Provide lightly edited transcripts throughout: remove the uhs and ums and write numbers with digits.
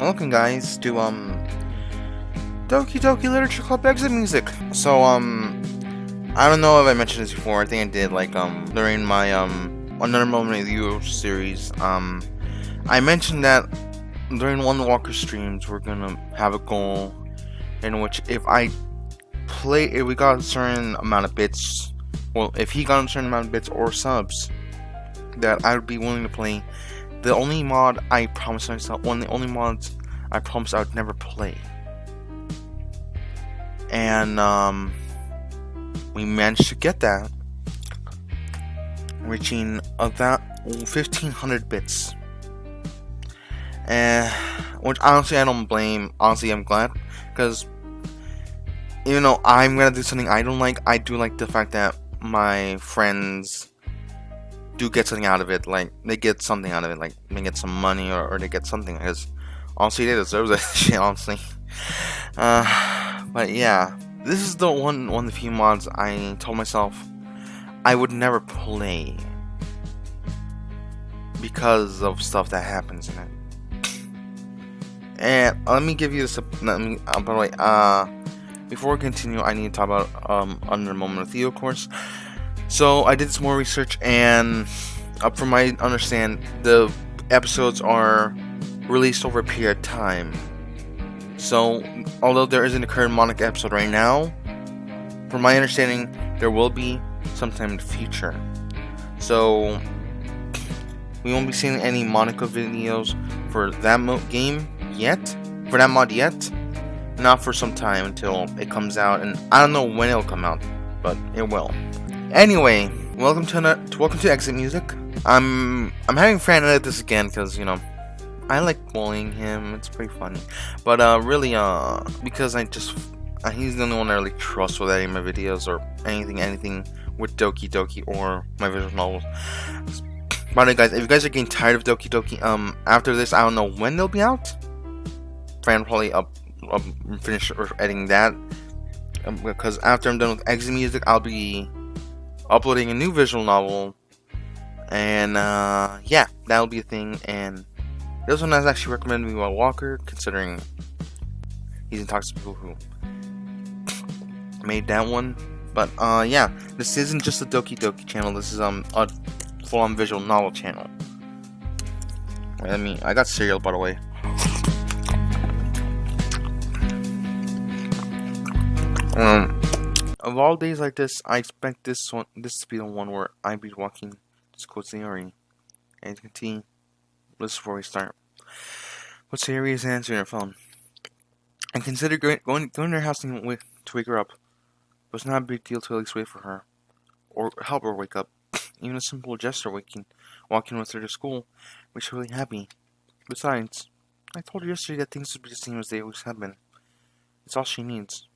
welcome guys to Doki Doki Literature Club Exit Music. So I don't know if I mentioned this before. I think I did, like during my Another Moment of You series. I mentioned that during one Walker streams we're gonna have a goal in which if we got a certain amount of bits, well, if he got a certain amount of bits or subs, that I would be willing to play the only mod I promised myself, one of the only mods I promised I would never play. And we managed to get that, reaching about 1500 bits. And which honestly I don't blame. Honestly, I'm glad, because even though I'm gonna do something I don't like, I do like the fact that my friends do get something out of it. Like, they get something out of it, like they get some money or they get something, because honestly they deserve that shit, honestly. But yeah, this is the one of the few mods I told myself I would never play because of stuff that happens in it. And let me give you this. By the way, before we continue, I need to talk about Under Moment of Theo, of course. So I did some more research, and from my understand, the episodes are released over a period of time. So although there isn't a current Monica episode right now, from my understanding, there will be sometime in the future. So we won't be seeing any Monica videos for that game yet. For that mod yet. Not for some time until it comes out, and I don't know when it'll come out, but it will. Anyway, welcome to Exit Music. I'm having Fran edit this again because, you know, I like bullying him. It's pretty funny. But really, because he's the only one I really trust with editing my videos or anything with Doki Doki or my visual novels. By the way, guys, if you guys are getting tired of Doki Doki, after this, I don't know when they'll be out. Fran will probably finish editing that, because after I'm done with Exit Music, I'll be uploading a new visual novel, and yeah, that'll be a thing. And this one is actually recommended to me by Walker, considering he's in talks to people who made that one. But yeah, this isn't just a Doki Doki channel. This is a full-on visual novel channel. I got cereal, by the way. Of all days like this, I expect this to be the one where I'd be walking to school with Sayori. And you can see, this is before we start. But Sayori is answering her phone. I considered going to her house to wake her up. But it's not a big deal to at least wait for her, or help her wake up. Even a simple gesture walking with her to school makes her really happy. Besides, I told her yesterday that things would be the same as they always have been. It's all she needs.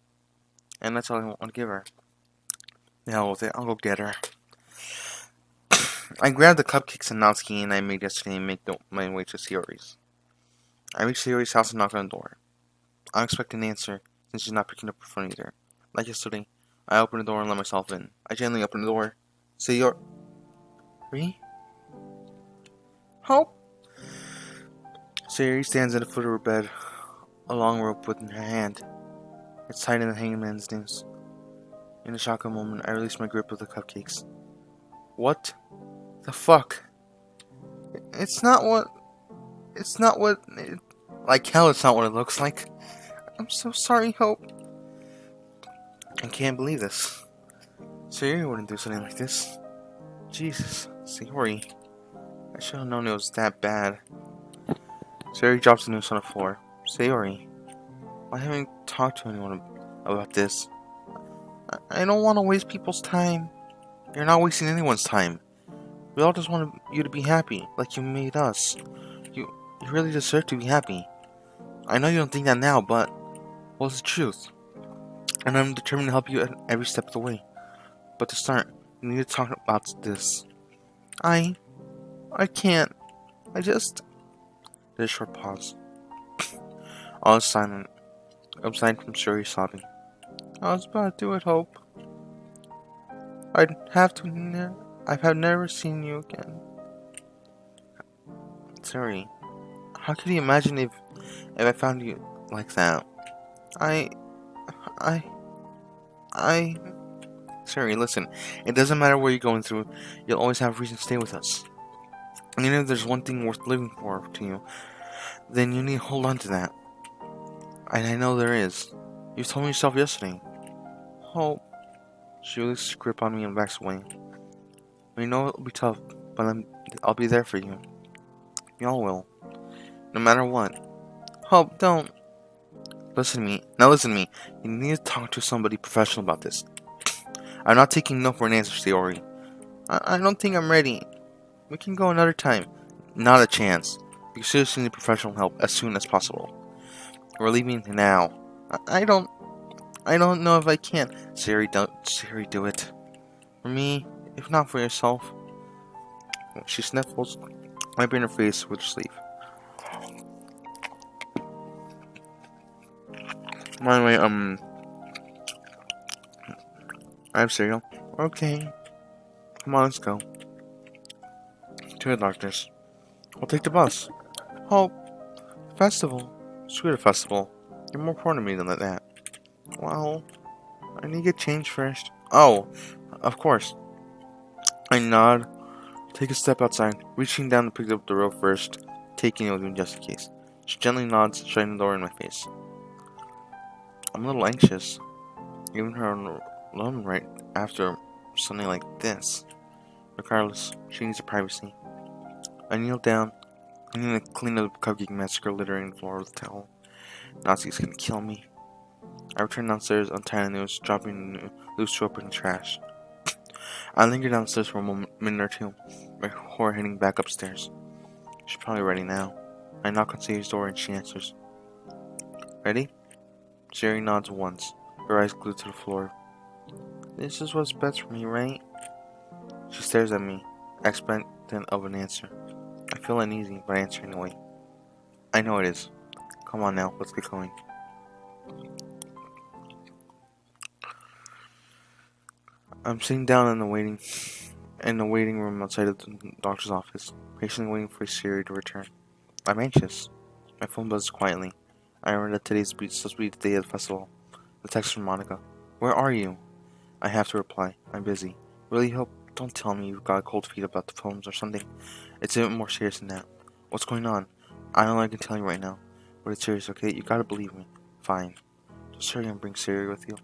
And that's all I want to give her. The hell with it, I'll go get her. I grabbed the cupcakes and Natsuki and I made yesterday and make my way to Sayori's. I reached Sayori's house and knocked on the door. I don't expect an answer, since she's not picking up her phone either. Like yesterday, I opened the door and let myself in. I gently opened the door. Sayori? Help! Sayori stands at the foot of her bed, a long rope within her hand. It's tied in the hangman's noose. In a shocking moment, I release my grip of the cupcakes. What the fuck? It's not what... Like hell, it's not what it looks like. I'm so sorry, Hope. I can't believe this. Sayori wouldn't do something like this. Jesus, Sayori. I should have known it was that bad. Sayori drops the noose on the floor. Sayori. I haven't talked to anyone about this. I don't want to waste people's time. You're not wasting anyone's time. We all just want you to be happy, like you made us. You really deserve to be happy. I know you don't think that now, but, well, it's the truth. And I'm determined to help you at every step of the way. But to start, we need to talk about this. I can't. There's a short pause. All is silent. Aside from Sayori sobbing. I was about to do it, Hope. I've never seen you again. Sayori, How could you imagine if I found you like that? I, I, I... Siri, listen. It doesn't matter what you're going through. You'll always have reason to stay with us. And if there's one thing worth living for to you, then you need to hold on to that. And I know there is. You told me yourself yesterday. Hope. She releases her grip on me and backs away. We know it'll be tough, but I'll be there for you. Y'all will. No matter what. Hope, don't. Listen to me. Now listen to me. You need to talk to somebody professional about this. I'm not taking no for an answer, Sayori. I don't think I'm ready. We can go another time. Not a chance. You seriously need professional help as soon as possible. We're leaving now. I don't know if I can. Siri, do it. For me, if not for yourself. She sniffles, wiping her face with her sleeve. By the way, I have cereal. Okay. Come on, let's go. To the doctor's. We'll take the bus. Hope. Festival. Screw the festival. You're more important to me than that. Well, I need to get changed first. Oh, of course. I nod. Take a step outside, reaching down to pick up the rope first, taking it with me just in case. She gently nods, shutting the door in my face. I'm a little anxious, leaving her alone right after something like this. Regardless, she needs her privacy. I kneel down, I need to clean up the cupcake massacre littering the floor with a towel. Natsuki's gonna kill me. I return downstairs, untie the noose, dropping the loose rope in the trash. I linger downstairs for a minute or two, before heading back upstairs. She's probably ready now. I knock on Sayori's door and she answers. Ready? Sayori nods once, her eyes glued to the floor. This is what's best for me, right? She stares at me, expectant of an answer. I feel uneasy, but I answer anyway. I know it is. Come on now, let's get going. I'm sitting down in the waiting room outside of the doctor's office, patiently waiting for Sayori to return. I'm anxious. My phone buzzes quietly. I remember that today's supposed to be the day of the festival. The text from Monica. Where are you? I have to reply. I'm busy. Really hope. Don't tell me you've got cold feet about the poems or something. It's even more serious than that. What's going on? I don't know I can tell you right now. But it's serious, okay? You gotta believe me. Fine. Just hurry and bring Sayori with you.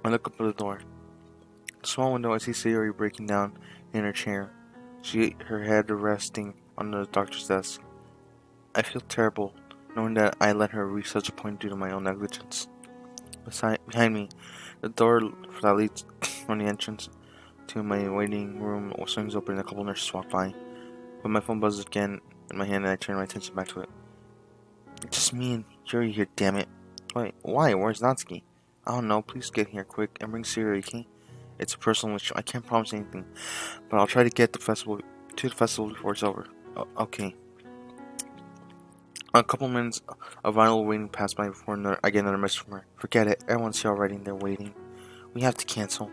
I look up at the door. The small window, I see Sayori breaking down in her chair. Her head resting on the doctor's desk. I feel terrible, knowing that I let her reach such a point due to my own negligence. Behind me, the door that leads from the entrance to my waiting room swings open and a couple nurses walk by. But my phone buzzes again in my hand and I turn my attention back to it. It's just me and Yuri here, damn it. Wait, why? Where's Natsuki? I don't know, please get here quick and bring Sayori, okay? It's a personal issue. I can't promise anything, but I'll try to get to the festival before it's over. Okay. A couple minutes of vinyl waiting pass by before I get another message from her. Forget it. Everyone's here already and they're waiting. We have to cancel.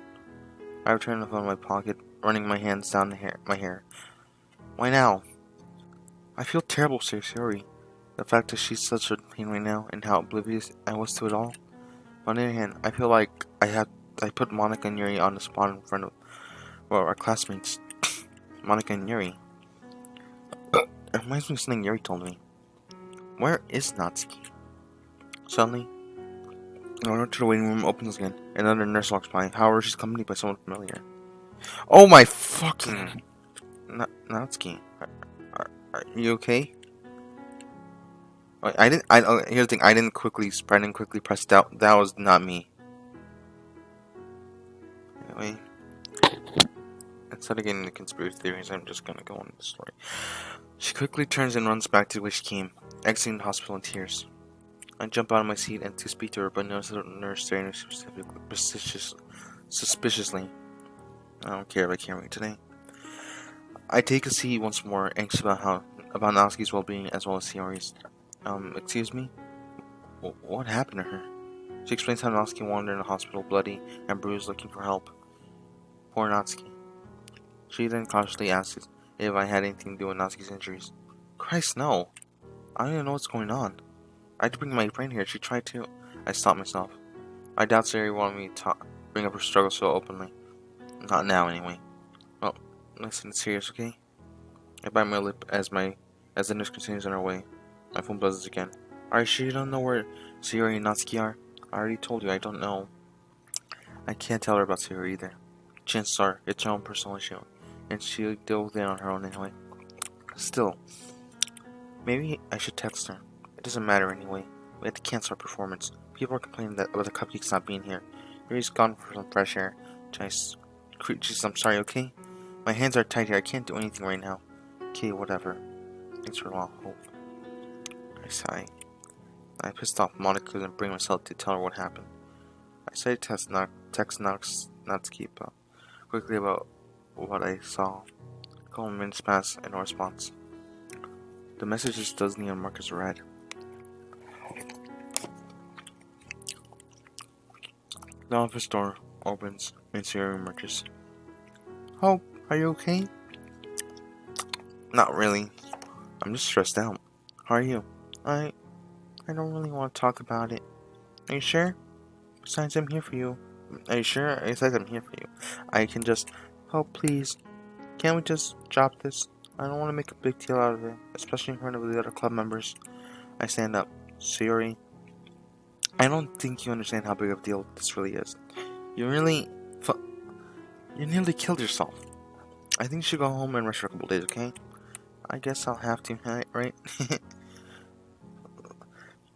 I return the phone in my pocket, running my hands down my hair. Why now? I feel terrible, Sayori. The fact that she's such a pain right now and how oblivious I was to it all. On the other hand, I feel like I put Monica and Yuri on the spot in front of our classmates. Monica and Yuri. It reminds me of something Yuri told me. Where is Natsuki? Suddenly, the door to the waiting room opens again. Another nurse walks by. However, she's accompanied by someone familiar. Oh my fucking... Natsuki. Are you okay? Here's the thing. I didn't quickly press that. That was not me. Anyway, instead of getting into conspiracy theories, I'm just gonna go on with the story. She quickly turns and runs back to where she came, exiting the hospital in tears. I jump out of my seat and to speak to her, but notice the nurse staring at me suspiciously. I don't care if I can't read today. I take a seat once more, anxious about Natsuki's well-being as well as Sayori's. Excuse me? What happened to her? She explains how Natsuki wandered in the hospital, bloody and bruised, looking for help. Poor Natsuki. She then cautiously asks if I had anything to do with Natsuki's injuries. Christ, no. I don't even know what's going on. I had to bring my friend here. She tried to. I stopped myself. I doubt Sayori wanted me to bring up her struggle so openly. Not now, anyway. Well, listen, it's serious, okay? I bite my lip as the nurse continues on her way. My phone buzzes again. Are you sure you don't know where Sayori and Natsuki are? I already told you, I don't know. I can't tell her about Sayori either. Chances are, it's her own personal issue, and she'll deal with it on her own anyway. Still, maybe I should text her. It doesn't matter anyway. We had to cancel our performance. People are complaining about the cupcakes not being here. Yuri's gone for some fresh air. Jeez, I'm sorry, okay? My hands are tied here. I can't do anything right now. Okay, whatever. Thanks for all hope. I sigh. I pissed off Monica couldn't bring myself to tell her what happened. I say text Natsuki quickly about what I saw. A couple minutes pass and no response. The message just doesn't even mark as read. The office door opens and Sayori emerges. Hope, are you okay? Not really. I'm just stressed out. How are you? I don't really want to talk about it. Are you sure? Besides, I'm here for you. Are you sure? Besides, I'm here for you. I can just... Oh, please. Can't we just drop this? I don't want to make a big deal out of it, especially in front of the other club members. I stand up. Sayori, I don't think you understand how big of a deal this really is. You nearly killed yourself. I think you should go home and rest for a couple days, okay? I guess I'll have to, right?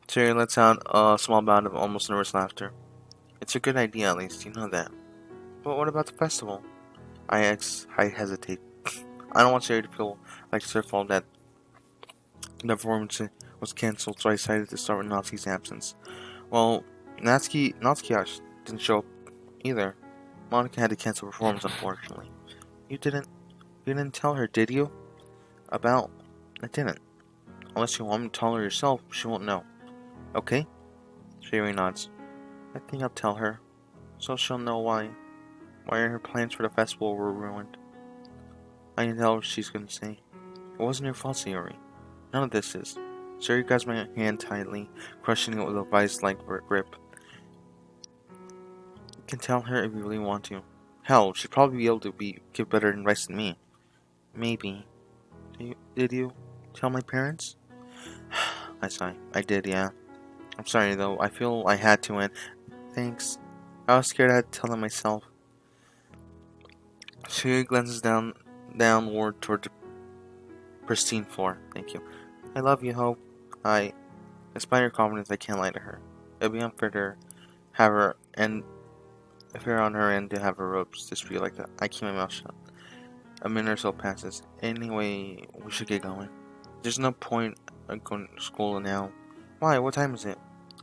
Sayori lets out a small bout of almost nervous laughter. It's a good idea, at least, you know that. But what about the festival? I hesitate. I don't want Sayori to feel like it's her fault that the performance was cancelled, so I decided to start with Natsuki's absence. Well, Natsuki didn't show up either. Monica had to cancel performance, unfortunately. You didn't tell her, did you? I didn't. Unless you want me to tell her yourself, she won't know. Okay? Sayori nods. I think I'll tell her, so she'll know why her plans for the festival were ruined. I can tell what she's gonna say. It wasn't your fault, Sayori. None of this is. Sayori grabs my hand tightly, crushing it with a vice-like grip. You can tell her if you really want to. Hell, she'd probably be able to give better advice than me. Maybe. Did you tell my parents? I sigh. I did, yeah. I'm sorry though. I feel I had to, and thanks. I was scared I had to tell them myself. She glances downward toward the pristine floor. Thank you. I love you, Hope. Despite her confidence, I can't lie to her. It'd be unfair to have her, and fair on her end to have her ropes dispute like that. I keep my mouth shut. A minute or so passes. Anyway, we should get going. There's no point in going to school now. Why? What time is it?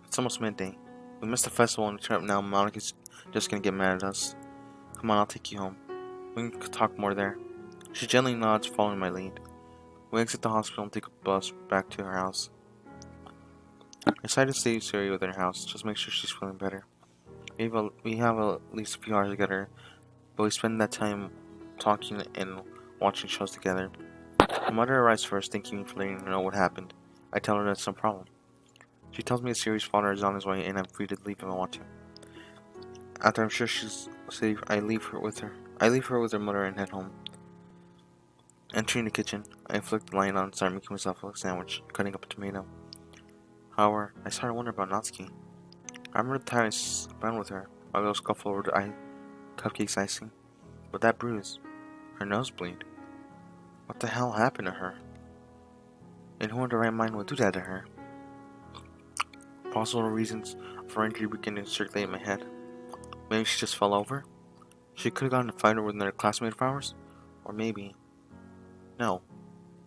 It's almost midday. We missed the festival and turn up now. Monica's just gonna get mad at us. Come on, I'll take you home. We can talk more there. She gently nods, following my lead. We exit the hospital and take a bus back to her house. I decided to stay Sayori with her house, just make sure she's feeling better. We have at least a few hours together, but we spend that time talking and watching shows together. My mother arrives first, thanking me for letting her know what happened. I tell her that's no problem. She tells me that Sayori's father is on his way and I'm free to leave if I want to. After I'm sure she's safe, I leave her with her mother and head home. Entering the kitchen, I flick the light on and start making myself a sandwich, cutting up a tomato. However, I started wondering about Natsuki. I remember the time I spent with her, my little scuffle over the cupcake's icing. But that bruise, her nosebleed. What the hell happened to her? And who in their right mind would do that to her? Possible reasons for her injury begin to circulate in my head. Maybe she just fell over? She could have gotten in a fight with another classmate of ours? Or maybe... No.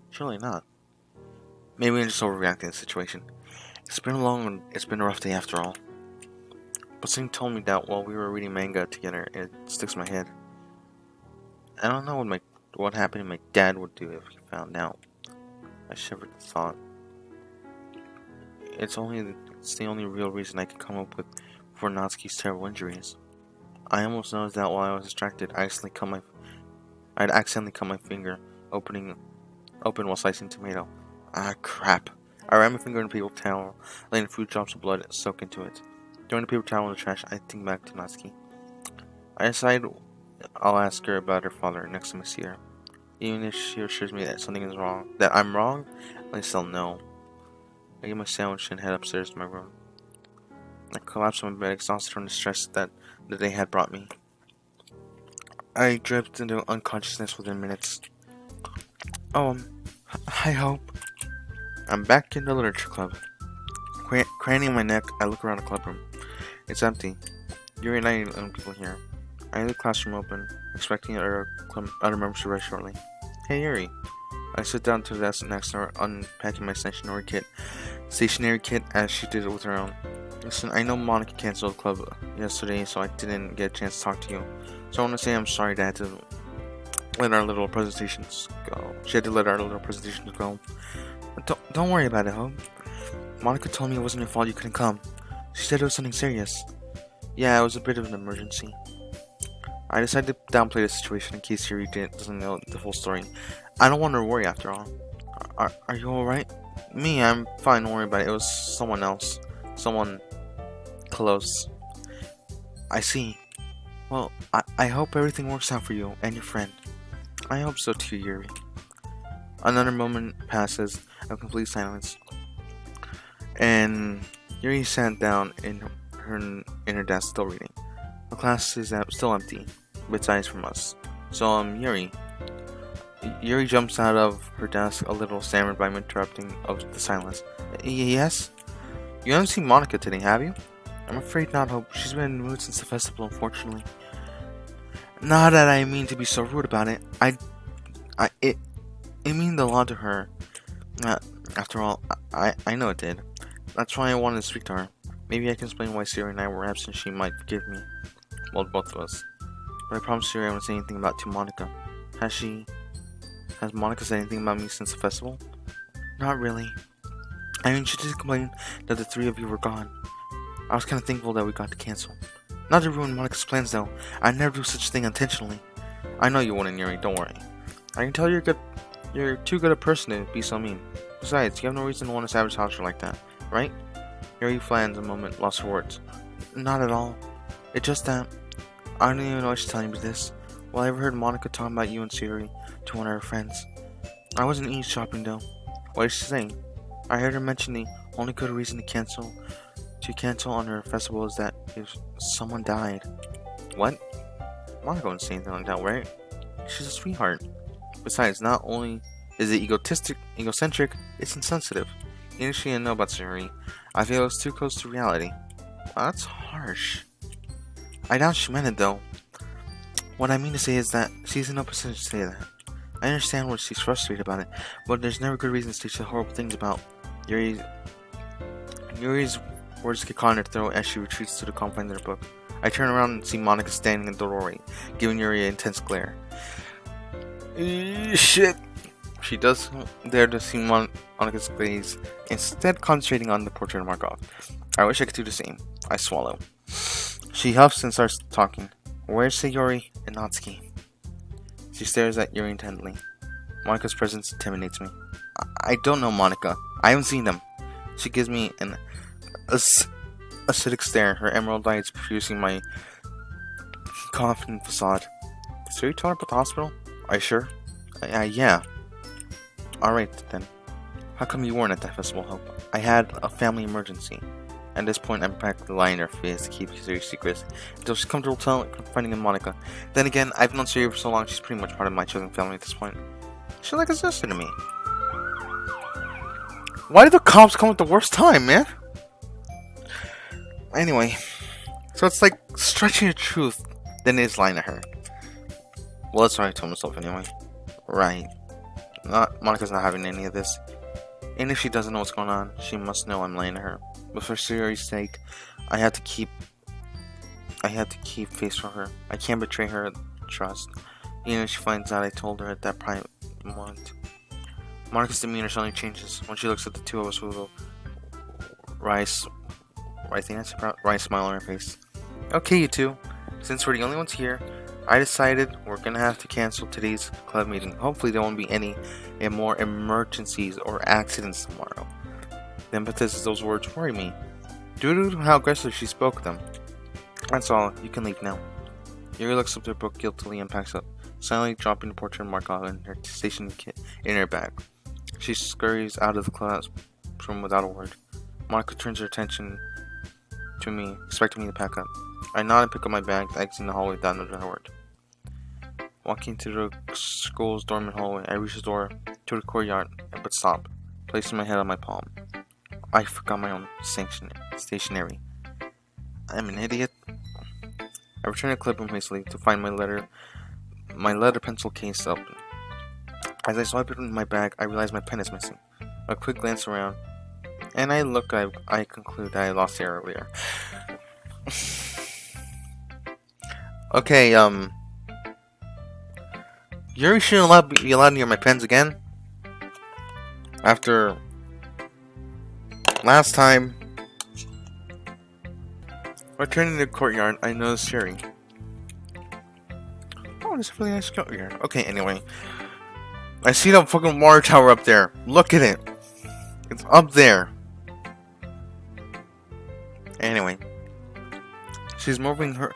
Surely not. Maybe I'm just overreacting to the situation. It's been a rough day after all. But something told me that while we were reading manga together, it sticks in my head. I don't know what happened to my dad would do if he found out. I shivered at the thought. It's the only real reason I could come up with for Natsuki's terrible injuries. I almost noticed that while I was distracted, I'd accidentally cut my finger open while slicing tomato. Ah, crap. I ran my finger in the paper towel, letting a few drops of blood soak into it. Throwing the paper towel in the trash, I think back to Natsuki. I decide I'll ask her about her father next time I see her. Even if she assures me that something is wrong, that I'm wrong, at least I'll know. I get my sandwich and head upstairs to my room. I collapse on my bed, exhausted from the stress that the day had brought me. I drift into unconsciousness within minutes. Oh, I hope. I'm back in the literature club. Craning my neck, I look around the clubroom. It's empty. Yuri and I need young people here. I leave the classroom open, expecting other members to arrive shortly. Hey Yuri. I sit down to the desk next to her, unpacking my stationery kit as she did it with her own. Listen, I know Monica canceled the club yesterday, so I didn't get a chance to talk to you. So I want to say I'm sorry that I had to let our little presentations go. She had to let our little presentations go. But don't worry about it, Hope. Monica told me it wasn't your fault you couldn't come. She said it was something serious. Yeah, it was a bit of an emergency. I decided to downplay the situation in case Yuri doesn't know the full story. I don't want her to worry after all. Are you alright? Me, I'm fine, don't worry about it. It was someone else. Someone close. I see. Well, I hope everything works out for you and your friend. I hope so too, Yuri. Another moment passes of complete silence. And Yuri sat down in her desk, still reading. The class is still empty, besides from us. So, Yuri. Yuri jumps out of her desk, a little stammered by interrupting of the silence. Yes? You haven't seen Monica today, have you? I'm afraid not, Hope. She's been in the mood since the festival, unfortunately. Not that I mean to be so rude about it. It meant a lot to her. After all, I know it did. That's why I wanted to speak to her. Maybe I can explain why Siri and I were absent. She might forgive me. Well, both of us. But I promised Siri I wouldn't say anything about to Monica. Has Monica said anything about me since the festival? Not really. I mean, she did complain that the three of you were gone. I was kind of thankful that we got to cancel. Not to ruin Monica's plans, though. I'd never do such a thing intentionally. I know you wouldn't, Yuri. Don't worry. I can tell you're too good a person to be so mean. Besides, you have no reason to want to sabotage her like that, right? Yuri flattens a moment, lost for words. Not at all. It's just that I don't even know what she's telling me this. Well, I ever heard Monica talking about you and Siri to one of her friends. I wasn't eavesdropping though. What did she say? I heard her mention the only good reason to cancel on her festival is that if someone died. What? Monica wouldn't say anything like that, right? She's a sweetheart. Besides, not only is it egocentric, it's insensitive. Even if she didn't know about Siri, I feel it's too close to reality. Well, that's harsh. I doubt she meant it though. What I mean to say is that she's in no position to say that. I understand why she's frustrated about it, but there's never good reason to say such horrible things about Yuri's words get caught in her throat as she retreats to the confines of her book. I turn around and see Monica standing in the doorway, giving Yuri an intense glare. Shit! She does dare to see Monica's gaze, instead concentrating on the portrait of Markov. I wish I could do the same. I swallow. She huffs and starts talking. Where's Sayori and Natsuki? She stares at Yuri intently. Monica's presence intimidates me. I don't know Monica. I haven't seen them. She gives me an acidic stare, her emerald eyes perfusing my confident facade. So you told her about the hospital? Are you sure? Yeah. Alright then. How come you weren't at that festival, Hope? I had a family emergency. At this point, I'm practically lying in her face to keep Siri's secrets until she's comfortable confiding in Monica. Then again, I've known Siri for so long, she's pretty much part of my chosen family at this point. She's like a sister to me. Why did the cops come at the worst time, man? Anyway, so it's like stretching the truth, then it is lying to her. Well, that's what I told myself anyway. Right. Monica's not having any of this. And if she doesn't know what's going on, she must know I'm lying to her. But for Siri's sake, I have to keep face for her. I can't betray her trust. Even if she finds out I told her at that private moment. Monica's demeanor suddenly changes when she looks at the two of us with a wry smile on her face. Okay, you two. Since we're the only ones here, I decided we're gonna have to cancel today's club meeting. Hopefully there won't be any more emergencies or accidents tomorrow. The impetus of those words worry me, due to how aggressive she spoke them. That's all. You can leave now. Yuri looks up their book guiltily and packs up, silently dropping the portrait mark off in her station kit in her bag. She scurries out of the classroom without a word. Monica turns her attention to me, expecting me to pack up. I nod and pick up my bag, exiting the hallway without another word. Walking to the school's dormant hallway, I reach the door to the courtyard, but stop, placing my head on my palm. I forgot my own stationery. I'm an idiot. I return to the clipboard hastily to find my letter pencil case open. As I swipe it in my bag, I realize my pen is missing. A quick glance around, and I conclude that I lost it earlier. Okay, Yuri shouldn't be allowed near my pens again. After last time, returning to the courtyard, I noticed Yuri. Oh, there's a really nice courtyard. Okay, anyway. I see the fucking water tower up there. Look at it. It's up there. Anyway. She's moving her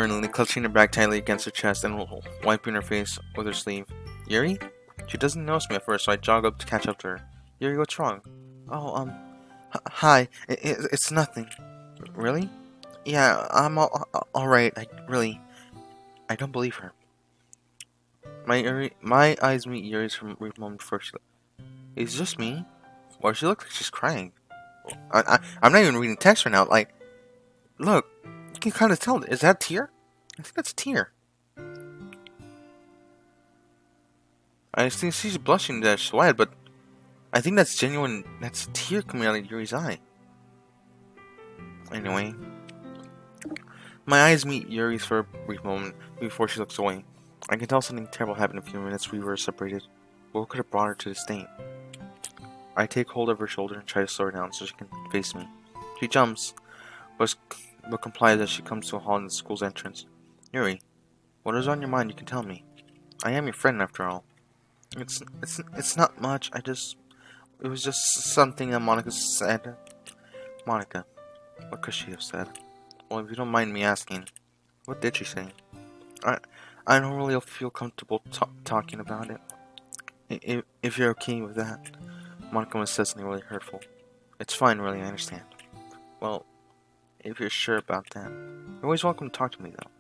and clutching her bag tightly against her chest and wiping her face with her sleeve. Yuri? She doesn't notice me at first, so I jog up to catch up to her. Yuri, what's wrong? Oh, hi. It's nothing. Really? Yeah, I'm alright. I don't believe her. My eyes meet Yuri's from a moment before she... It's just me? Well, she looks like she's crying. I'm not even reading text right now. Like, look, you can kind of tell. Is that a tear? I think that's a tear. I think she's blushing that sweat, but I think that's genuine. That's a tear coming out of Yuri's eye. Anyway, my eyes meet Yuri's for a brief moment before she looks away. I can tell something terrible happened a few minutes we were separated. What could have brought her to this state? I take hold of her shoulder and try to slow her down so she can face me. She jumps, but complies as she comes to a halt in the school's entrance. Yuri, what is on your mind? You can tell me. I am your friend after all. It's not much. It was just something that Monica said. Monica, what could she have said? Well, if you don't mind me asking, what did she say? I don't really feel comfortable talking about it. If you're okay with that. Monica must have said something really hurtful. It's fine, really, I understand. Well, if you're sure about that, you're always welcome to talk to me, though.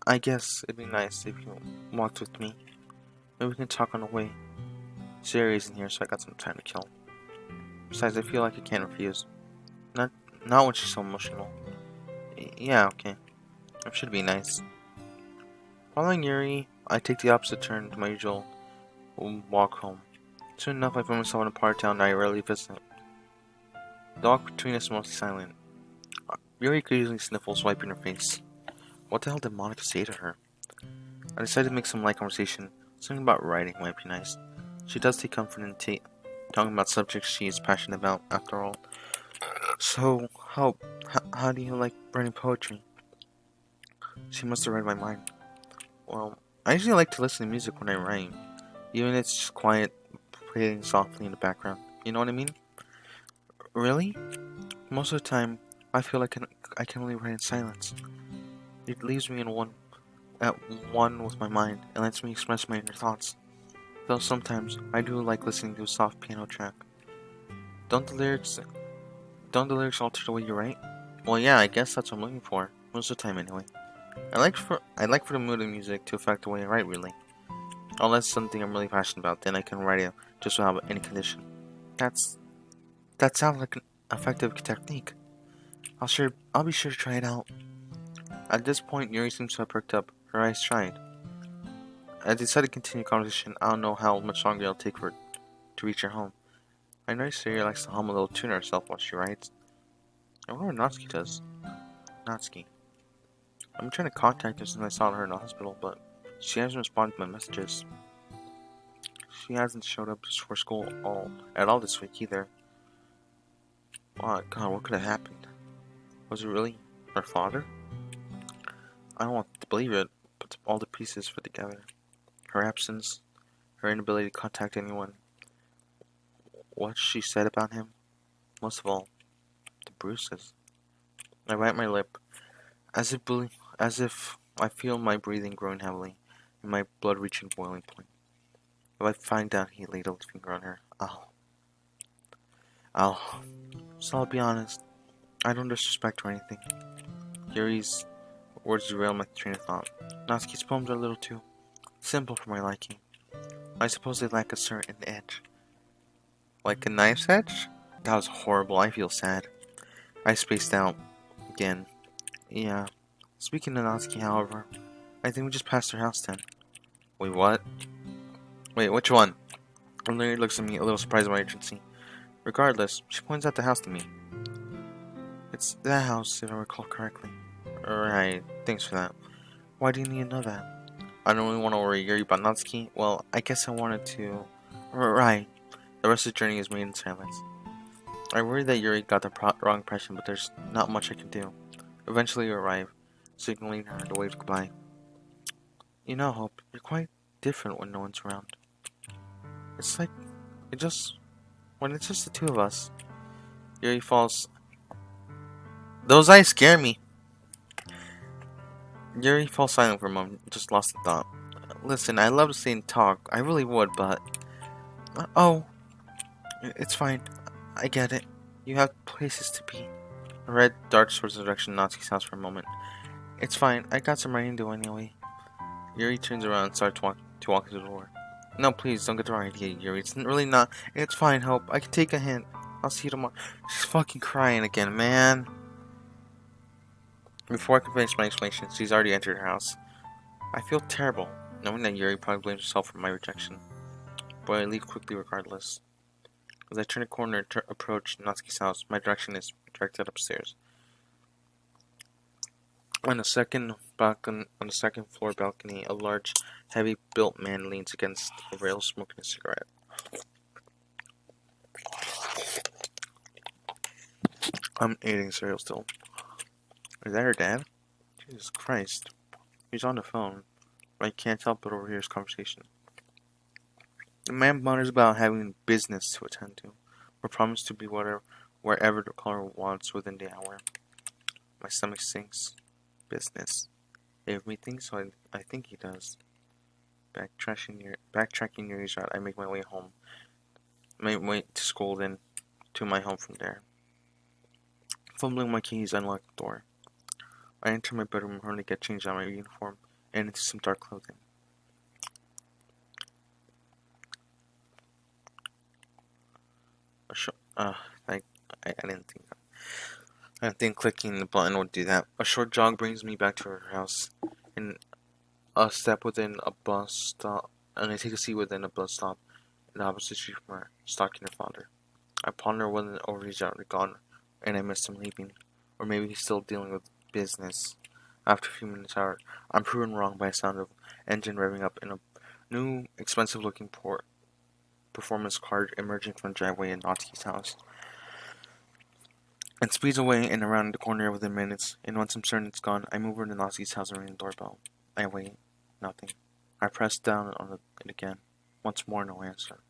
I guess it'd be nice if you walked with me. Maybe we can talk on the way. Siri isn't here, so I got some time to kill. Besides, I feel like I can't refuse. Not when she's so emotional. Yeah, okay. That should be nice. Following Yuri, I take the opposite turn to my usual walk home. Soon enough, I find myself in a part of town that I rarely visit. The walk between us is mostly silent. Yuri occasionally sniffles, wiping her face. What the hell did Monica say to her? I decided to make some light conversation. Something about writing might be nice. She does take comfort in talking about subjects she is passionate about, after all. So, how do you like writing poetry? She must have read my mind. Well, I usually like to listen to music when I write. Even if it's just quiet, playing softly in the background. You know what I mean? Really? Most of the time, I feel like I can only write in silence. It leaves me at one with my mind and lets me express my inner thoughts. Though sometimes I do like listening to a soft piano track. Don't the lyrics alter the way you write? Well, yeah, I guess that's what I'm looking for. Most of the time, anyway. I like for the mood of music to affect the way I write, really. Unless something I'm really passionate about, then I can write it just without any condition. That sounds like an effective technique. I'll be sure to try it out. At this point, Yuri seems to have perked up. Her eyes shined. I decided to continue the conversation. I don't know how much longer it'll take for her to reach her home. I noticed Yuri likes to hum a little tune to herself while she writes. I wonder what Natsuki does. Natsuki. I've been trying to contact her since I saw her in the hospital, but she hasn't responded to my messages. She hasn't showed up for school at all this week either. Oh God, what could have happened? Was it really her father? I don't want to believe it. Put all the pieces fit together. Her absence, her inability to contact anyone, what she said about him, most of all, the bruises. I bite my lip, as if I feel my breathing growing heavily, and my blood reaching boiling point. If I find out he laid a finger on her, I'll. So I'll be honest. I don't disrespect or anything. Yuri's words derail my train of thought. Natsuki's poems are a little too simple for my liking. I suppose they lack a certain edge. Like a knife's edge? That was horrible. I feel sad. I spaced out. Again. Yeah. Speaking of Natsuki, however, I think we just passed her house then. Wait, what? Wait, which one? Larry looks at me, a little surprised by my urgency. Regardless, she points out the house to me. It's that house, if I recall correctly. Right, thanks for that. Why do you need to know that? I don't really want to worry Yuri about Natsuki. Well, I guess I wanted to... Right. The rest of the journey is made in silence. I worry that Yuri got the wrong impression, but there's not much I can do. Eventually you arrive, signaling her to wave goodbye. You know, Hope, you're quite different when no one's around. It's like, when it's just the two of us. Yuri falls... Those eyes scare me. Yuri falls silent for a moment, just lost in thought. Listen, I love to stay and talk. I really would, but... Oh, it's fine. I get it. You have places to be. The red darts towards the direction of Natsuki's house for a moment. It's fine. I got some writing to do anyway. Yuri turns around and starts to walk to the door. No, please, don't get the wrong idea, Yuri. It's really not. It's fine, Hope. I can take a hint. I'll see you tomorrow. She's fucking crying again, man. Before I can finish my explanation, she's already entered her house. I feel terrible, knowing that Yuri probably blames herself for my rejection. But I leave quickly regardless. As I turn a corner and approach Natsuki's house, my direction is directed upstairs. On the second floor balcony, a large, heavy-built man leans against the rail smoking a cigarette. I'm eating cereal still. Is that her dad? Jesus Christ. He's on the phone, but I can't help but overhear his conversation. The man mutters about having business to attend to, or promised to be wherever the caller wants within the hour. My stomach sinks. Business. If me thinks so, I think he does. Backtracking Yuri's route, I make my way home. My way to school, then to my home from there. Fumbling my keys, I unlock the door. I enter my bedroom hurrying to get changed out of my uniform and into some dark clothing. I didn't think clicking the button would do that. A short jog brings me back to her house, and a step within a bus stop, and I take a seat within a bus stop in the opposite street from her, stalking her father. I ponder whether the overreach out gone, and I missed him leaving, or maybe he's still dealing with business. After a few minutes, however, I'm proven wrong by a sound of engine revving up in a new, expensive-looking performance car emerging from the driveway in Natsuki's house. It speeds away and around the corner within minutes, and once I'm certain it's gone, I move over to Natsuki's house and ring the doorbell. I wait. Nothing. I press down on it again. Once more, no answer.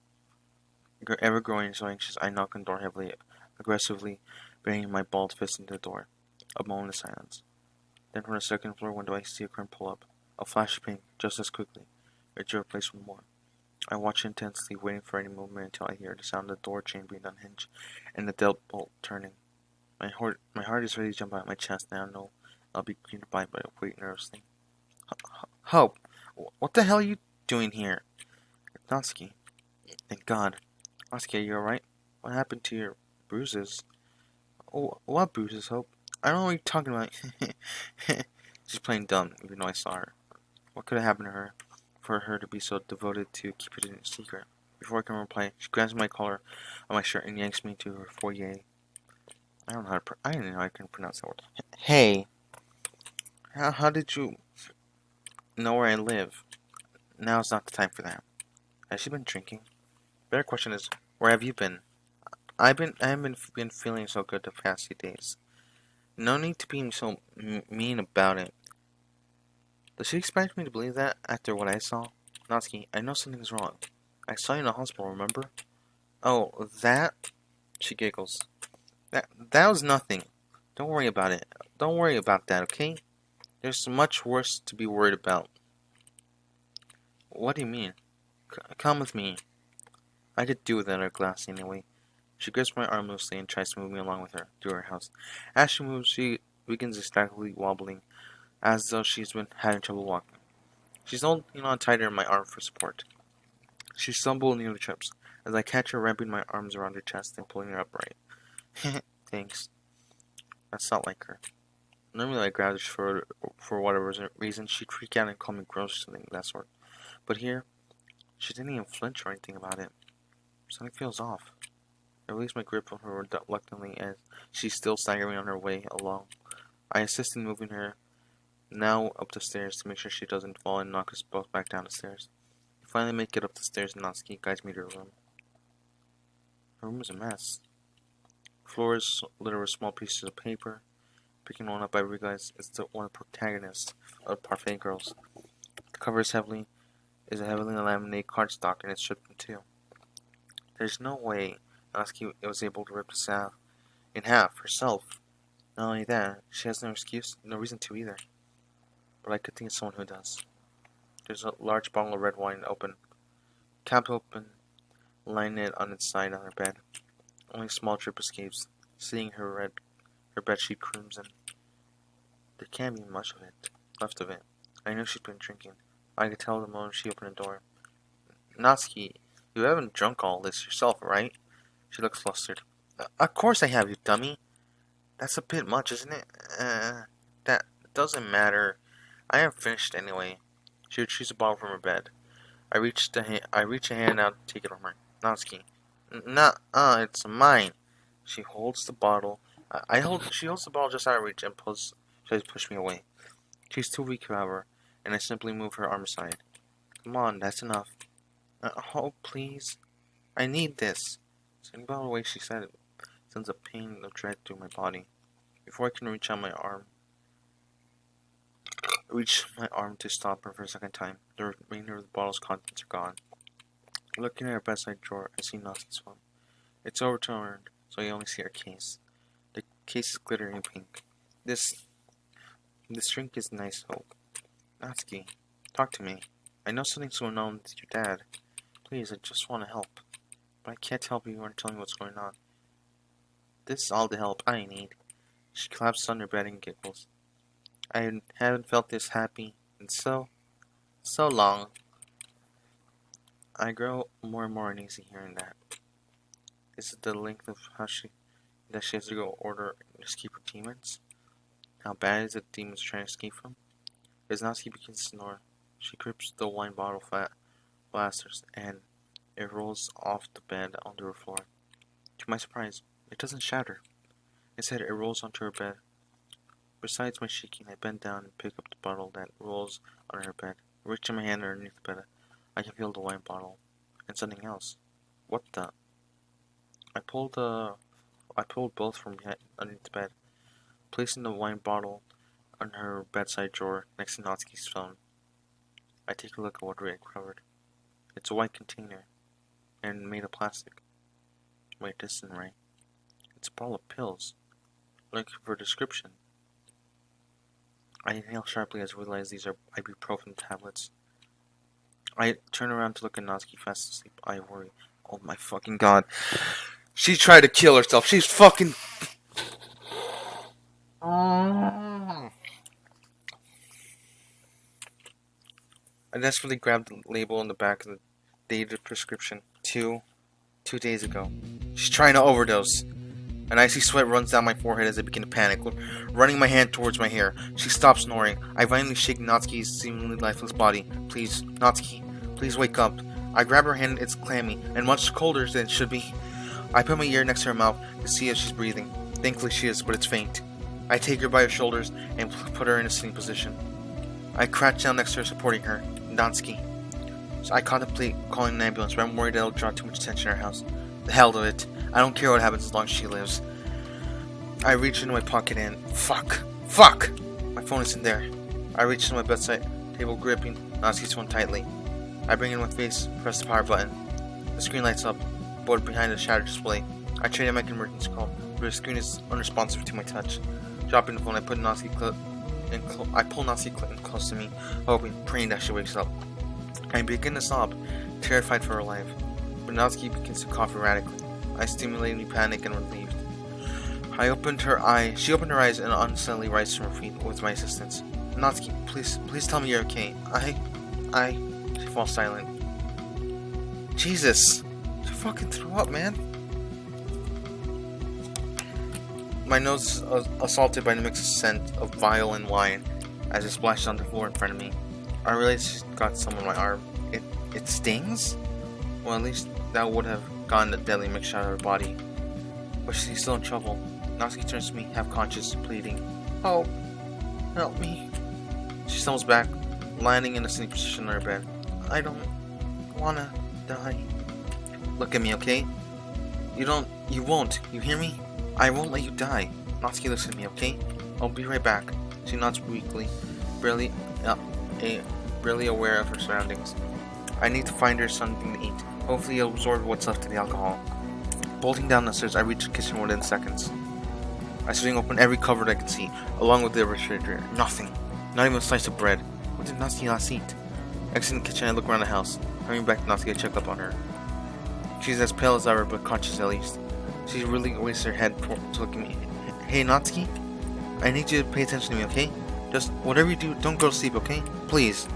Ever growing so anxious, I knock on the door heavily, aggressively, banging my balled fist into the door. A moment of silence. Then from the second floor window, I see a curtain pull up. A flash of pink, just as quickly. It's replaced with more. I watch intensely, waiting for any movement until I hear the sound of the door chain being unhinged and the deadbolt turning. My heart is ready to jump out of my chest, and I know I'll be greeted by, but I wait nervously. Hope, what the hell are you doing here? It's Natsuki. Thank God. Natsuki, are you alright? What happened to your bruises? Oh, what bruises, Hope? I don't know what you're talking about. She's playing dumb, even though I saw her. What could have happened to her for her to be so devoted to keep it in a secret? Before I can reply, she grabs my collar on my shirt and yanks me to her foyer. I don't know how I can pronounce that word. Hey, how did you know where I live? Now's not the time for that. Has she been drinking? Better question is, where have you been? I haven't been feeling so good the past few days. No need to be so mean about it. Does she expect me to believe that after what I saw? Natsuki, I know something's wrong. I saw you in the hospital, remember? Oh, that? She giggles. That was nothing. Don't worry about it. Don't worry about that, okay? There's much worse to be worried about. What do you mean? Come with me. I could do without her glass anyway. She grips my arm loosely and tries to move me along with her to her house. As she moves, she begins distractedly wobbling, as though she's been having trouble walking. She's holding on tighter in my arm for support. She stumbles and nearly trips, as I catch her wrapping my arms around her chest and pulling her upright. Thanks. That's not like her. Normally I grab her for whatever reason, she'd freak out and call me gross or something of that sort. But here, she didn't even flinch or anything about it. Something feels off. I release my grip on her reluctantly as she's still staggering on her way along. I assist in moving her now up the stairs to make sure she doesn't fall and knock us both back down the stairs. We finally make it up the stairs and Natsuki guides me to her room. Her room is a mess. The floor is littered with small pieces of paper. Picking one up, I realize it's the one protagonist of Parfait Girls. The cover is a heavily laminated cardstock and it's stripped in two. There's no way Natsuki was able to rip this out in half herself. Not only that, she has no excuse, no reason to either. But I could think of someone who does. There's a large bottle of red wine open, capped open, lying it on its side on her bed. Only a small drip escapes, seeing her bedsheet crimson. There can't be much of it left of it. I knew she'd been drinking. I could tell the moment she opened the door. Natsuki, you haven't drunk all this yourself, right? She looks flustered. Of course I have, you dummy. That's a bit much, isn't it? That doesn't matter. I am finished anyway. She retrieves a bottle from her bed. I reach a hand out to take it from her. Natsuki. It's mine. She holds the bottle. She holds the bottle just out of reach and tries to push me away. She's too weak, however, and I simply move her arm aside. Come on, that's enough. Oh, please. I need this. Sending the bottle away, she said it. Sends a pain of dread through my body. Before I can reach my arm to stop her for a second time, the remainder of the bottle's contents are gone. Looking at her bedside drawer, I see Natsuki's phone. It's overturned, so I only see her case. The case is glittering pink. This drink is nice, hope. Natsuki, talk to me. I know something's going on with your dad. Please, I just want to help. But I can't help if you aren't telling me what's going on. This is all the help I need. She collapses on her bed and giggles. I haven't felt this happy in so long. I grow more and more uneasy hearing that. Is it the length of she has to go order and escape her demons? How bad is it the demons trying to escape from? As Natsuki begins to snore, she grips the wine bottle blasters and it rolls off the bed onto her floor. To my surprise, it doesn't shatter. Instead, it rolls onto her bed. Besides my shaking, I bend down and pick up the bottle that rolls on her bed. Reaching my hand underneath the bed, I can feel the wine bottle and something else. What the? I pulled both from underneath the bed, placing the wine bottle on her bedside drawer next to Natsuki's phone. I take a look at what we had covered. It's a white container and made of plastic. Wait, this isn't right. It's a bottle of pills. Looking for a description. I inhale sharply as I realize these are ibuprofen tablets. I turn around to look at Natsuki fast asleep. I worry. Oh my fucking god. She tried to kill herself. She's fucking... I desperately grabbed the label on the back of the dated prescription. Two days ago. She's trying to overdose. An icy sweat runs down my forehead as I begin to panic, running my hand towards my hair. She stops snoring. I violently shake Natsuki's seemingly lifeless body. Please, Natsuki, please wake up. I grab her hand, it's clammy, and much colder than it should be. I put my ear next to her mouth to see if she's breathing. Thankfully she is, but it's faint. I take her by her shoulders and put her in a sitting position. I crouch down next to her, supporting her. Natsuki. So I contemplate calling an ambulance, but I'm worried it'll draw too much attention in our house. The hell with it. I don't care what happens as long as she lives. I reach into my pocket and... Fuck! My phone isn't there. I reach into my bedside table gripping Natsuki's phone tightly. I bring in my face, press the power button. The screen lights up, board behind the shattered display. I trade in my emergency call, but the screen is unresponsive to my touch. Dropping the phone, I put Natsuki I pull Natsuki in close to me, hoping, praying that she wakes up. I begin to sob, terrified for her life, but Natsuki begins to cough erratically. I stimulate me panic and relieved. She opened her eyes and unsteadily rises from her feet with my assistance. Natsuki, please tell me you're okay. She falls silent. Jesus! She fucking threw up, man. My nose is assaulted by the mixed scent of bile and wine as it splashes on the floor in front of me. I realize she's got some on my arm. It stings? Well, at least that would have gotten the deadly mixture out of her body. But she's still in trouble. Natsuki turns to me, half conscious, pleading, "Oh, help me." She stumbles back, landing in a sitting position on her bed. "I don't wanna die." "Look at me, okay? You won't. You hear me? I won't let you die." Natsuki looks at me, okay? "I'll be right back." She nods weakly, barely aware of her surroundings. I need to find her something to eat. Hopefully it'll absorb what's left of the alcohol. Bolting down the stairs, I reach the kitchen within seconds. I swing open every cupboard I can see, along with the refrigerator. Nothing. Not even a slice of bread. What did Natsuki last eat? Exiting the kitchen, I look around the house. Hurrying back to Natsuki, I check up on her. She's as pale as ever, but conscious at least. She really raises her head to look at me. "Hey, Natsuki? I need you to pay attention to me, okay? Just whatever you do, don't go to sleep, okay? Please."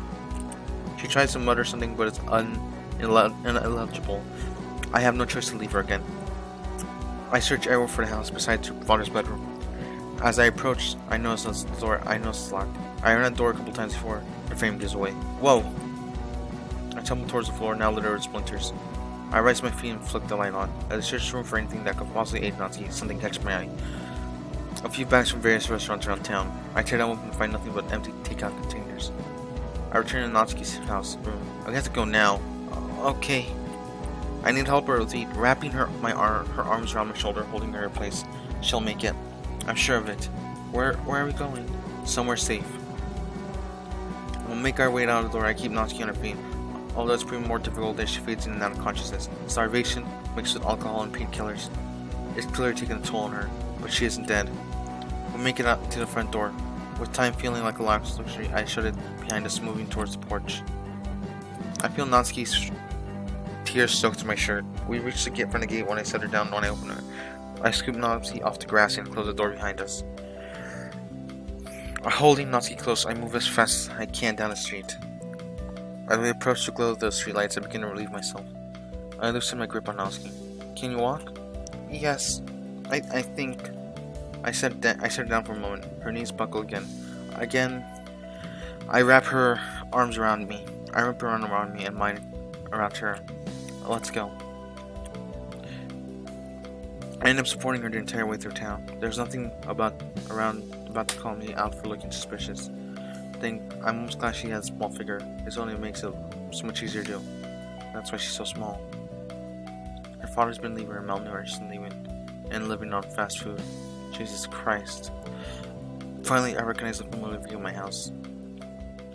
She tries to mutter something, but it's unintelligible. I have no choice to leave her again. I search everywhere for the house besides her father's bedroom. As I approach, I notice the door. It's locked. I ran the door a couple times before the frame gives away. Whoa! I tumble towards the floor, now littered with splinters. I rise to my feet and flick the light on. As I search the room for anything that could possibly aid Natsuki, something catches my eye. A few bags from various restaurants around town. I tear them open and find nothing but empty takeout containers. I return to Natsuki's house room. I have to go now. Okay. I need to help her with eat. Wrapping her arms around my shoulder, holding her in place. She'll make it. I'm sure of it. Where are we going? Somewhere safe. We'll make our way out of the door. I keep Natsuki on her feet. Although it's proving more difficult as she fades in and out of consciousness. Starvation, mixed with alcohol and painkillers, is clearly taking a toll on her, but she isn't dead. We make it out to the front door. With time feeling like a last luxury, I shut it behind us, moving towards the porch. I feel Natsuki's tears soaked to my shirt. We reach the front of the gate when I set her down when I open it. I scoop Natsuki off the grass and close the door behind us. Holding Natsuki close, I move as fast as I can down the street. As we approach the glow of those streetlights, I begin to relieve myself. I loosen my grip on Natsuki. "Can you walk?" "Yes, I think." I set her down for a moment. Her knees buckle again. I wrap her arms around me. I wrap her arm around me and mine around her. Let's go. I end up supporting her the entire way through town. There's nothing about to call me out for looking suspicious. I'm almost glad she has a small figure. This only makes it so much easier to do. That's why she's so small. Her father's been leaving her malnourished and living on fast food. Jesus Christ. Finally, I recognize the familiar view of my house.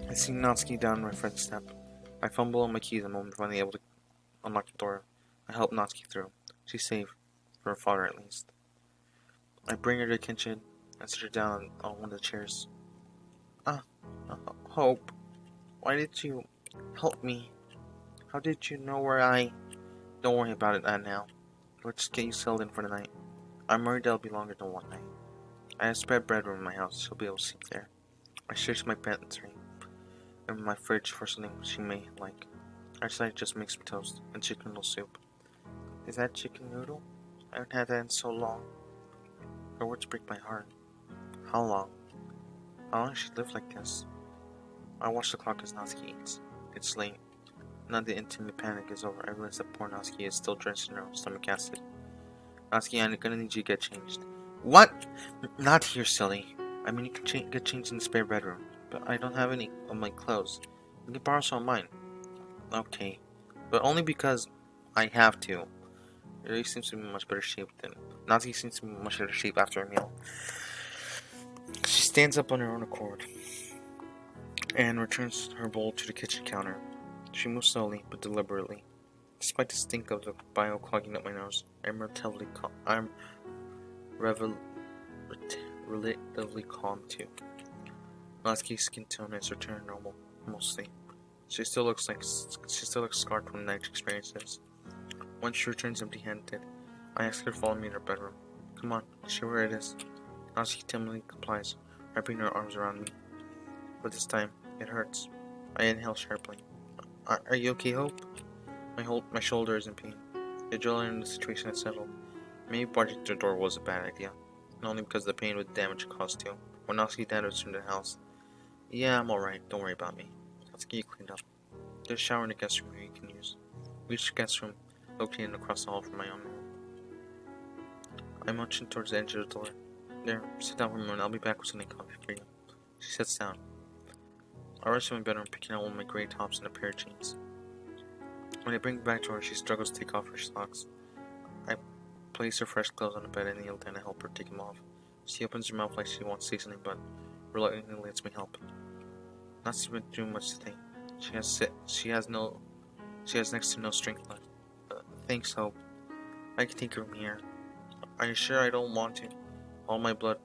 I see Natsuki down my front step. I fumble on my keys a moment, finally able to unlock the door. I help Natsuki through. She's safe. For her father, at least. I bring her to the kitchen and sit her down on one of the chairs. Hope, why did you help me? How did you know where Don't worry about it now. Let's just get you settled in for the night. I'm worried that'll be longer than one night. I have a spare bedroom in my house. She'll be able to sleep there. I search my pantry and my fridge for something she may like. I decided to just make some toast and chicken noodle soup. Is that chicken noodle? I haven't had that in so long. Her words break my heart. How long? How long has she lived like this? I watch the clock as Natsuki eats. It's late. Now the intimate panic is over. I realize that poor Natsuki is still drenched in her own stomach acid. Natsuki, I'm gonna need you to get changed. What? Not here, silly. I mean, you can get changed in the spare bedroom. But I don't have any of my clothes. You can borrow some of mine. Okay. But only because I have to. It really seems to be in much better shape than... Natsuki seems to be in much better shape after a meal. She stands up on her own accord. and returns her bowl to the kitchen counter. She moves slowly but deliberately. Despite the stink of the bile clogging up my nose, I'm relatively calm too. Natsuki's skin tone has returned to normal, mostly. She still looks scarred from night experiences. Once she returns empty-handed, I ask her to follow me in her bedroom. Come on, show her where it is. Natsuki timidly complies, wrapping her arms around me. But this time, it hurts. I inhale sharply. Are you okay, Hope? My shoulder is in pain. The adrenaline in the situation had settled. Maybe barging through the door was a bad idea. And only because the pain would damage caused to. When Natsuki dad returned to the house. Yeah, I'm alright, don't worry about me. Natsuki cleaned up. There's a shower in the guest room here you can use. We reached the guest room, located across the hall from my own room. I motioned towards the edge of the door. There, sit down for a moment, I'll be back with something coffee for you. She sits down. I rush to my bedroom, picking out one of my gray tops and a pair of jeans. When I bring it back to her, she struggles to take off her socks. I place her fresh clothes on the bed and kneel down to help her take them off. She opens her mouth like she wants to say something, but reluctantly lets me help. Not been doing much today. She has next to no strength left. Thanks, Hope. I can take her from here. Are you sure I don't want to? All my blood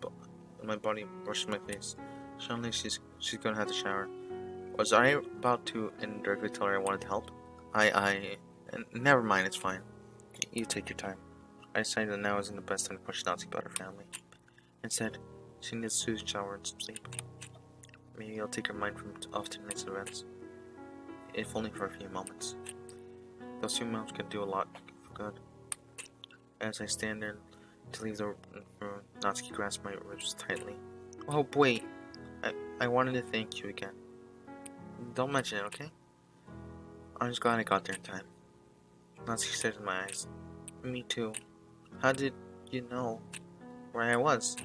in my body rushes my face. Suddenly, she's gonna have to shower. Was I about to indirectly tell her I wanted to help? Never mind, it's fine. You take your time. I decided that now isn't the best time to push Natsuki about her family. Instead, she needs a soothing shower and some sleep. Maybe I'll take her mind off tonight's events. If only for a few moments. Those few moments can do a lot of good. As I stand there to leave the room, Natsuki grasps my ribs tightly. Oh, wait. I wanted to thank you again. Don't mention it, okay? I'm just glad I got there in time. Natsuki stares in my eyes. Me too. How did you know where I was?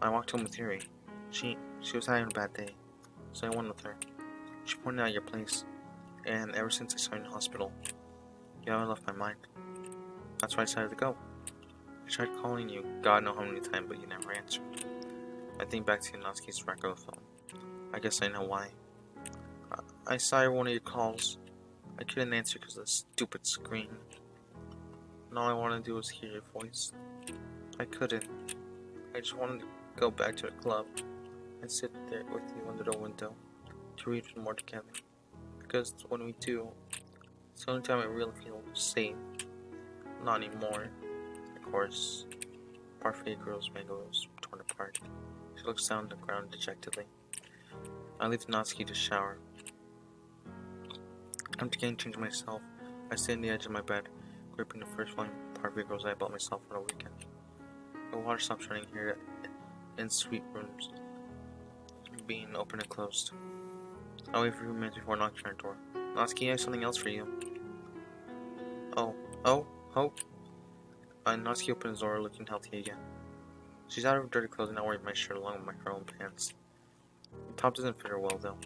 I walked home with Yuri. She was having a bad day, so I went with her. She pointed out your place, and ever since I saw you in the hospital, you haven't left my mind. That's why I decided to go. I tried calling you, God knows how many times, but you never answered. I think back to Natsuki's record phone. I guess I know why. I saw one of your calls. I couldn't answer because of the stupid screen. And all I wanted to do was hear your voice. I couldn't. I just wanted to go back to the club and sit there with you under the window to read more together. Because when we do, it's the only time I really feel safe. Not anymore. Of course, parfait girl's mango was torn apart. She looks down on the ground dejectedly. I leave Natsuki to shower. I'm getting changed myself. I sit on the edge of my bed, gripping the first volume of parfait girls I bought myself on a weekend. The water stops running here in suite rooms, being open and closed. I wait for a few minutes before knocking on her door. Natsuki, I have something else for you. Oh, Hope? Natsuki opens the door, looking healthy again. She's out of her dirty clothes and not wearing my shirt along with my own pants. The top doesn't fit her well, though.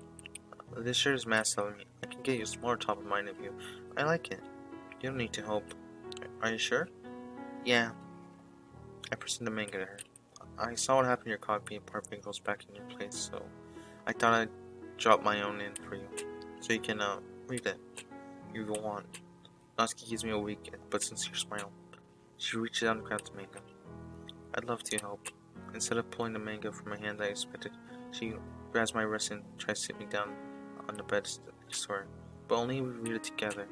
This shirt is massive on me. I can get you a smaller top of mine if you... I like it. You don't need to, Hope. Are you sure? Yeah. I present the manga to her. I saw what happened to your copy and parfait goes back in your place, so I thought I'd drop my own in for you, so you can read it if you want. Natsuki gives me a weak but sincere smile. She reaches out and grabs the manga. I'd love to, Hope. Instead of pulling the manga from my hand I expected, she grabs my wrist and tries to sit me down on the bed next to her. But only if we read it together.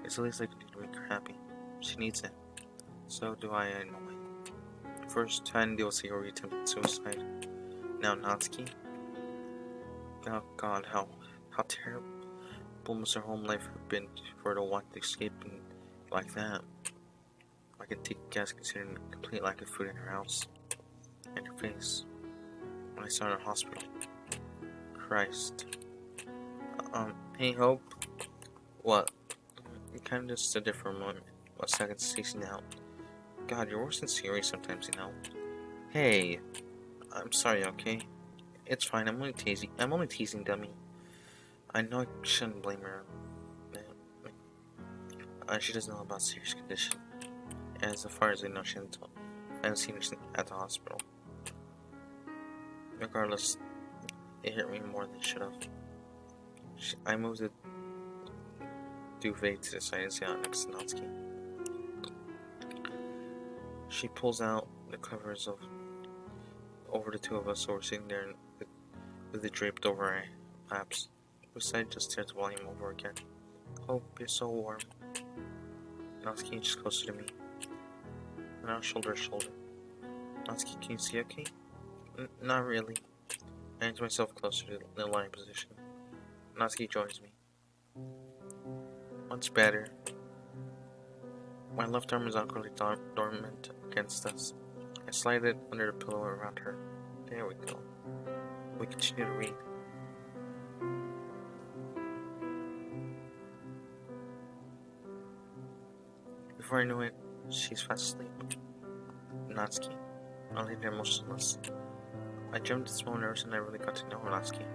It's the least I can do to make her happy. She needs it. So do I know it. First, I didn't DDLC or attempted suicide. Now Natsuki. Oh God, how terrible must her home life have been for her to want to escape like that. I could take a guess considering the complete lack of food in her house. And her face. When I saw her in the hospital. Christ. Hey Hope. What? You kinda just stood there for a second spacing out. God, you're worse than Siri sometimes, you know. Hey. I'm sorry, okay? It's fine, I'm only teasing, dummy. I know I shouldn't blame her. She doesn't know about Siri's condition. As far as I know, I haven't seen her at the hospital. Regardless, it hurt me more than it should have. I moved the duvet to the side and sat next to Natsuki. She pulls out the covers over the two of us, so we're sitting there with it draped over our laps. Besides, just tears the volume over again. Oh, you're so warm. Natsuki inches closer to me. Now shoulder to shoulder. Natsuki, can you see okay? Not really. I inch myself closer to the lying position. Natsuki joins me. Much better. My left arm is awkwardly dormant against us. I slide it under the pillow around her. There we go. We continue to read. Before I knew it, she's fast asleep. Natsuki. I lay there motionless. I jumped this moment ever since I really got to know Natsuki.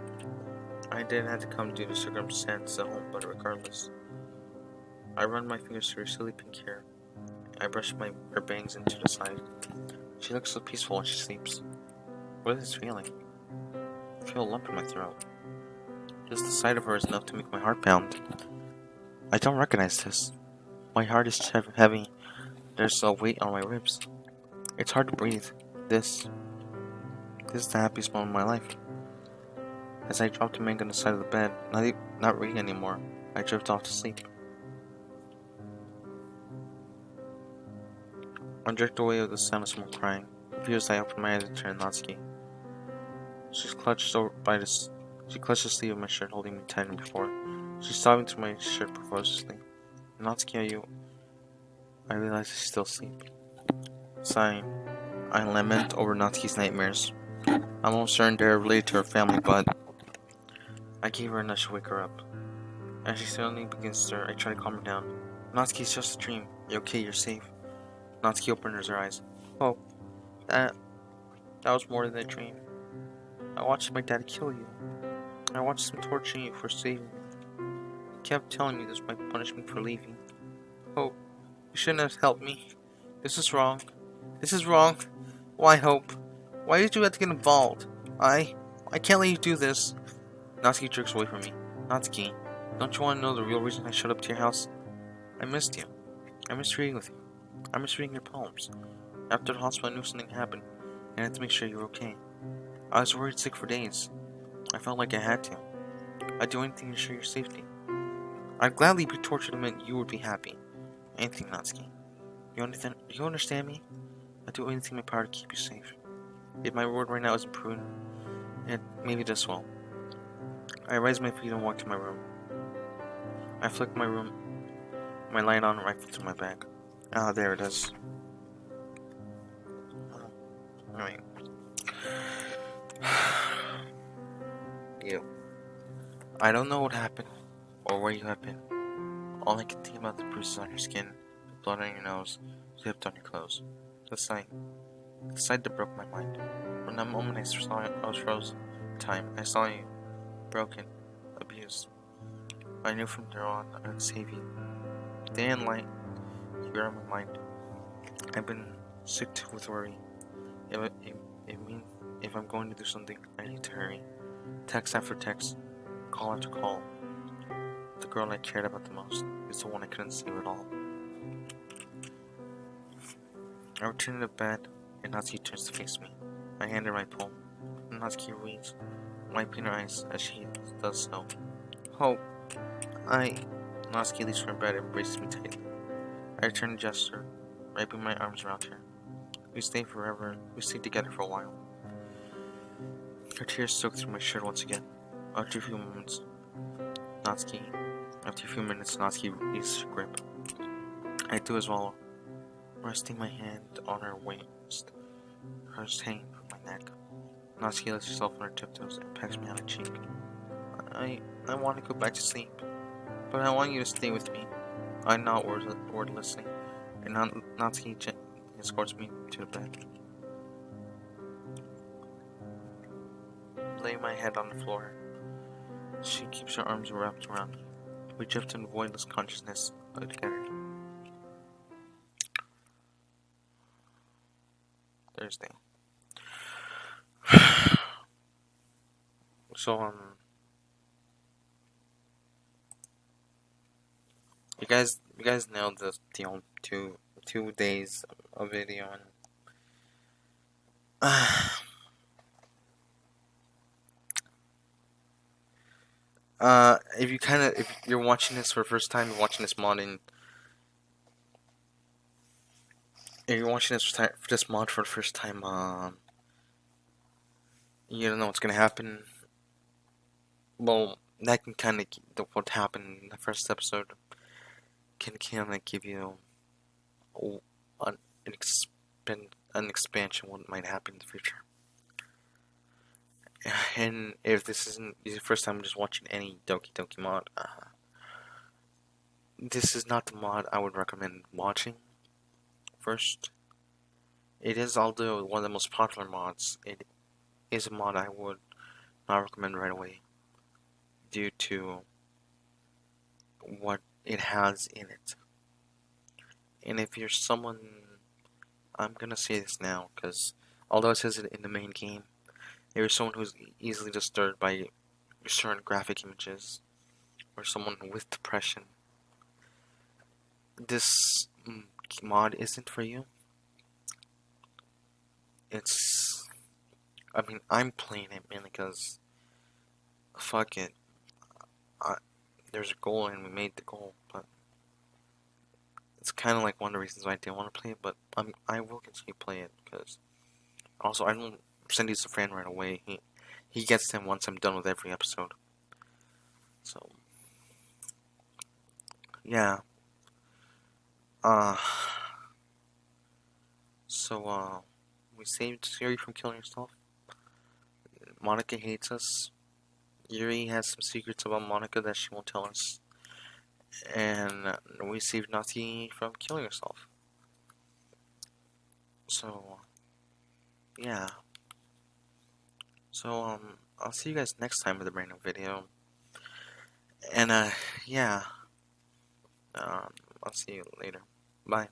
I did have to come due to circumstances at home, but regardless. I run my fingers through her silly pink hair. I brush her bangs into the side. She looks so peaceful when she sleeps. What is this feeling? I feel a lump in my throat. Just the sight of her is enough to make my heart pound. I don't recognize this. My heart is heavy. There's a weight on my ribs. It's hard to breathe. This is the happiest moment of my life. As I drop to Meg on the side of the bed, not reading anymore, I drift off to sleep. I'm jerked away with the sound of someone crying. Confused, I open my eyes and turn to Natsuki. She clutched the sleeve of my shirt, holding me tighter than before. She's sobbing through my shirt profusely. Natsuki, are you? I realize she's still asleep. Sighing, I lament over Natsuki's nightmares. I'm almost certain they're related to her family, but I gave her a nudge to wake her up. As she suddenly begins to stir, I try to calm her down. Natsuki, it's just a dream. You're okay, you're safe. Natsuki opens her eyes. Oh, that was more than a dream. I watched my dad kill you. I watched him torturing you for saving me. He kept telling me this was my punishment for leaving. Hope, you shouldn't have helped me. This is wrong. This is wrong. Why, Hope? Why did you have to get involved? I can't let you do this. Natsuki jerks away from me. Natsuki, don't you want to know the real reason I showed up to your house? I missed you. I missed reading with you. I missed reading your poems. After the hospital, I knew something happened, and I had to make sure you were okay. I was worried sick for days. I felt like I had to. I'd do anything to ensure your safety. I'd gladly be tortured and you would be happy. Anything, Natsuki. You understand me? I'd do anything in my power to keep you safe. If my word right now isn't prudent, and maybe this will. I raise my feet and walk to my room. I flick my light on rifle to my bag. Ah, there it is. Alright. You. I don't know what happened, or where you have been. All I can think about the bruises on your skin, the blood on your nose, zipped on your clothes. The sight that broke my mind. From that moment I was frozen. Time. I saw you. Broken. Abused. I knew from there on I would save you. Day and night, you were on my mind. I've been sick with worry. If I'm going to do something, I need to hurry. Text after text, call after call. The girl I cared about the most is the one I couldn't save at all. I return to bed, and Natsuki turns to face me. I hand her my poem. Natsuki reads, wiping her eyes as she does so. Hope, Natsuki leaves from bed and embraces me tightly. I return the gesture, wrapping my arms around her. We stay together for a while. Her tears soak through my shirt once again. After a few minutes, Natsuki releases her grip. I do as well, resting my hand on her waist, hers hanging from my neck. Natsuki lets herself on her tiptoes and pecks me on her cheek. I want to go back to sleep, but I want you to stay with me. I nod wordlessly, and Natsuki gently escorts me to the bed. Lay my head on the floor. She keeps her arms wrapped around me. We drift in voidless consciousness together. Thursday. So, you guys nailed the only 2 days of video, and if you're watching this for the first time, you're watching this mod, and if you're watching this mod for the first time, you don't know what's gonna happen. Well, that can kind of what happened in the first episode can kind of give you an an expansion what might happen in the future. And if this isn't the first time just watching any Doki Doki mod, this is not the mod I would recommend watching first. It is, although one of the most popular mods, it is a mod I would not recommend right away due to what it has in it. And if you're someone, I'm gonna say this now, because although it says it in the main game, if you're someone who's easily disturbed by certain graphic images, or someone with depression, this mod isn't for you. I mean, I'm playing it mainly because, fuck it, there's a goal and we made the goal, but it's kind of like one of the reasons why I didn't want to play it, but I will continue to play it, because also I don't send these to Fran right away. He gets them once I'm done with every episode. So, yeah. We saved Yuri from killing herself. Monica hates us. Yuri has some secrets about Monica that she won't tell us. And we saved Natsuki from killing herself. So, yeah. So, I'll see you guys next time with a brand new video. And, yeah. I'll see you later. Bye.